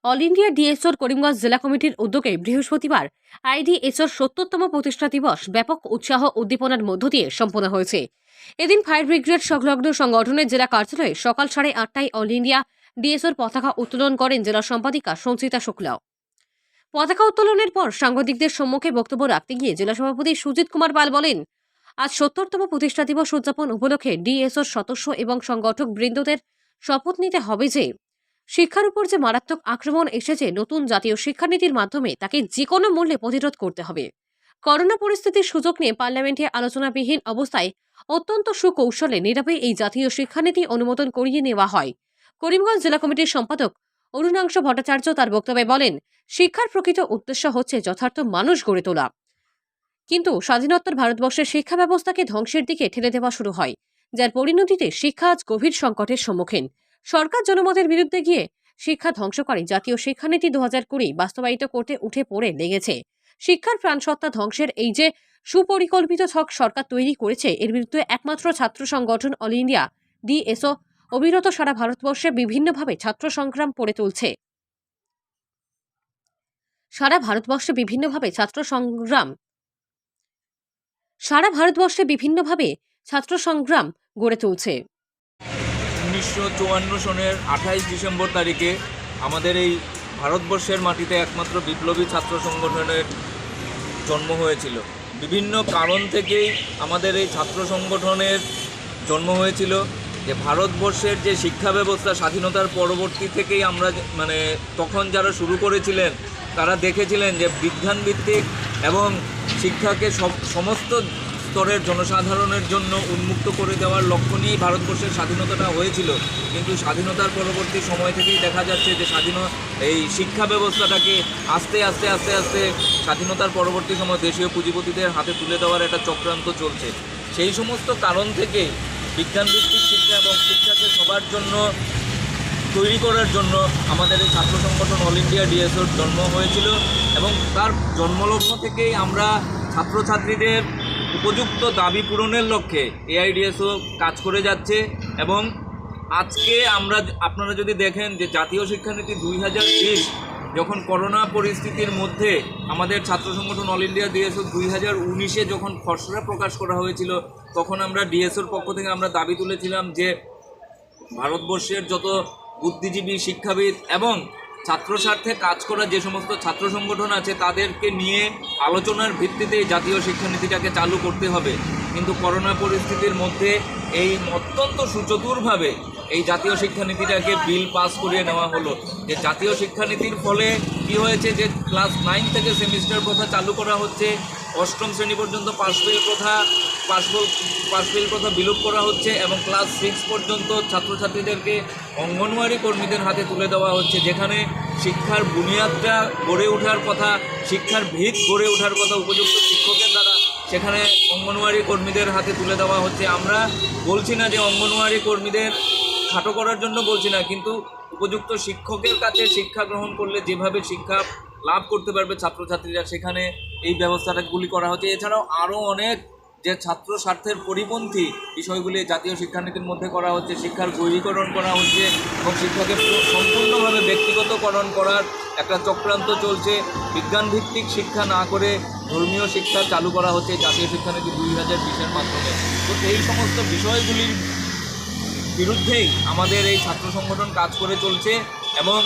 All India ডিএসওর Karimganj জেলা কমিটির উদ্যোগে বৃহস্পতিবার আইডিএসওর ৭০তম প্রতিষ্ঠা দিবস ব্যাপক উৎসাহ উদ্দীপনার মধ্য দিয়ে সম্পন্ন হয়েছে। এদিন ফায়ার ব্রিগেড সংলগ্ন সংগঠনের জেলা কার্যালয়ে সকাল 8:30টায় অল ইন্ডিয়া ডিএসওর পতাকা উত্তোলন করেন জেলা সম্পাদিকা সঞ্চিতা শুক্লা। পতাকা উত্তোলনের পর সাংবাদিকদের সম্মুখে বক্তব্য রাখতে গিয়ে জেলা সভাপতি সুজিত কুমার পাল বলেন, আজ ৭০তম প্রতিষ্ঠা দিবস উদযাপন উপলক্ষে ডিএসওর সদস্য এবং সংগঠক বৃন্দদের শপথ নিতে হবে যে শিক্ষার উপর যে মারাত্মক আক্রমণ এসেছে, নতুন জাতীয় শিক্ষানীতির মাধ্যমে তাকে যে কোনো মূল্যে প্রতিরোধ করতে হবে। করোনা পরিস্থিতির সুযোগ নিয়ে পার্লামেন্টে আলোচনাবিহীন অবস্থায় অত্যন্ত সুকৌশলে নীরবে এই জাতীয় শিক্ষানীতি অনুমোদন করিয়ে নেওয়া হয়। করিমগঞ্জ জেলা কমিটির সম্পাদক অরুণাংশ ভট্টাচার্য তার বক্তব্যে বলেন, শিক্ষার প্রকৃত উদ্দেশ্য হচ্ছে যথার্থ মানুষ গড়ে তোলা, কিন্তু স্বাধীনোত্তর ভারতবর্ষের শিক্ষা ব্যবস্থাকে ধ্বংসের দিকে ঠেলে দেওয়া শুরু হয়, যার পরিণতিতে শিক্ষা আজ গভীর সংকটের সম্মুখীন। সরকার জনমতের বিরুদ্ধে গিয়ে শিক্ষা ধ্বংস করে জাতীয় শিক্ষানীতি 2020 বাস্তবায়িত করতে উঠে পড়ে লেগেছে। শিক্ষার প্রাণসত্তা ধ্বংসের এই যে সুপরিকল্পিত ছক সরকার তৈরি করেছে, এর বিরুদ্ধে একমাত্র ছাত্র সংগঠন অল ইন্ডিয়া ডিএসও অবিরত সারা ভারতবর্ষে বিভিন্নভাবে ছাত্র সংগ্রাম করে তুলছে। সারা ভারতবর্ষে বিভিন্নভাবে ছাত্র সংগ্রাম গড়ে তুলছে। 1954 সনের 28 ডিসেম্বর তারিখে আমাদের এই ভারতবর্ষের মাটিতে একমাত্র বিপ্লবী ছাত্র সংগঠনের জন্ম হয়েছিল। বিভিন্ন কারণ থেকেই আমাদের এই ছাত্র সংগঠনের জন্ম হয়েছিল। যে ভারতবর্ষের যে শিক্ষা ব্যবস্থা স্বাধীনতার পরবর্তী থেকেই আমরা তখন যারা শুরু করেছিলেন তারা দেখেছিলেন যে বিজ্ঞানভিত্তিক এবং শিক্ষাকে সমস্ত স্তরের জনসাধারণের জন্য উন্মুক্ত করে দেওয়ার লক্ষ্য নিয়েই ভারতবর্ষের স্বাধীনতাটা হয়েছিল। কিন্তু স্বাধীনতার পরবর্তী সময় থেকেই দেখা যাচ্ছে যে এই শিক্ষা ব্যবস্থাটাকে আস্তে আস্তে আস্তে আস্তে স্বাধীনতার পরবর্তী সময় দেশীয় পুঁজিপতিদের হাতে তুলে দেওয়ার একটা চক্রান্ত চলছে। সেই সমস্ত কারণ থেকে বিজ্ঞানভিত্তিক শিক্ষা এবং শিক্ষাকে সবার জন্য তৈরি করার জন্য আমাদের এই ছাত্র সংগঠন অল ইন্ডিয়া ডিএসওর জন্ম হয়েছিল এবং তার জন্মলগ্ন থেকেই আমরা ছাত্রছাত্রীদের উপযুক্ত দাবি পূরণের লক্ষ্যে এআইডিএসও কাজ করে যাচ্ছে। এবং আজকে আপনারা যদি দেখেন যে জাতীয় শিক্ষানীতি 2020 যখন করোনা পরিস্থিতির মধ্যে আমাদের ছাত্র সংগঠন অল ইন্ডিয়া ডিএসও 2019-এ যখন খসড়া প্রকাশ করা হয়েছিল, তখন আমরা ডিএসওর পক্ষ থেকে আমরা দাবি তুলেছিলাম যে ভারতবর্ষের যত বুদ্ধিজীবী, শিক্ষাবিদ এবং ছাত্র স্বার্থে কাজ করা যে সমস্ত ছাত্র সংগঠন আছে তাদেরকে নিয়ে আলোচনার ভিত্তিতে জাতীয় শিক্ষানীতিটাকে চালু করতে হবে। কিন্তু করোনা পরিস্থিতির মধ্যে এই অত্যন্ত সুচতুরভাবে এই জাতীয় শিক্ষানীতিটাকে বিল পাস করিয়ে নেওয়া হলো। যে জাতীয় শিক্ষানীতির ফলে কি হয়েছে যে ক্লাস 9 থেকে সেমিস্টার প্রথা চালু করা হচ্ছে, অষ্টম শ্রেণী পর্যন্ত পাসফেল প্রথা বিলোপ করা হচ্ছে এবং ক্লাস 6 পর্যন্ত ছাত্রছাত্রীদেরকে অঙ্গনওয়াড়ি কর্মীদের হাতে তুলে দেওয়া হচ্ছে, যেখানে শিক্ষার বুনিয়াদটা গড়ে ওঠার কথা, শিক্ষার ভিত গড়ে ওঠার কথা উপযুক্ত শিক্ষকের দ্বারা, সেখানে অঙ্গনওয়াড়ি কর্মীদের হাতে তুলে দেওয়া হচ্ছে। আমরা বলছি না যে অঙ্গনওয়াড়ি কর্মীদের খাটো করার জন্য বলছি না, কিন্তু উপযুক্ত শিক্ষকের কাছে শিক্ষা গ্রহণ করলে যেভাবে শিক্ষা লাভ করতে পারবে ছাত্রছাত্রীরা, সেখানে এই ব্যবস্থাটাগুলি করা হচ্ছে। এছাড়াও আরও অনেক যে ছাত্র স্বার্থের পরিপন্থী বিষয়গুলি জাতীয় শিক্ষানীতির মধ্যে করা হচ্ছে। শিক্ষার বৈরীকরণ করা হচ্ছে এবং শিক্ষাকে সম্পূর্ণভাবে ব্যক্তিগতকরণ করার একটা চক্রান্ত চলছে। বিজ্ঞানভিত্তিক শিক্ষা না করে ধর্মীয় শিক্ষা চালু করা হচ্ছে জাতীয় শিক্ষানীতি 2020-এর মাধ্যমে। তো এই সমস্ত বিষয়গুলির বিরুদ্ধেই আমাদের এই ছাত্র সংগঠন কাজ করে চলছে এবং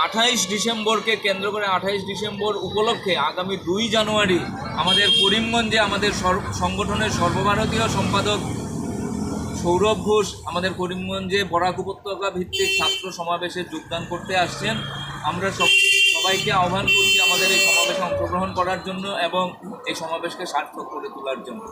28 ডিসেম্বরকে কেন্দ্র করে 28 ডিসেম্বর উপলক্ষে আগামী 2 জানুয়ারি আমাদের করিমগঞ্জে আমাদের সংগঠনের সর্বভারতীয় সম্পাদক সৌরভ ঘোষ আমাদের করিমগঞ্জে বরাক উপত্যকা ভিত্তিক ছাত্র সমাবেশে যোগদান করতে আসছেন। আমরা সবাইকে আহ্বান করছি আমাদের এই সমাবেশে অংশগ্রহণ করার জন্য এবং এই সমাবেশকে সার্থক করে তোলার জন্য।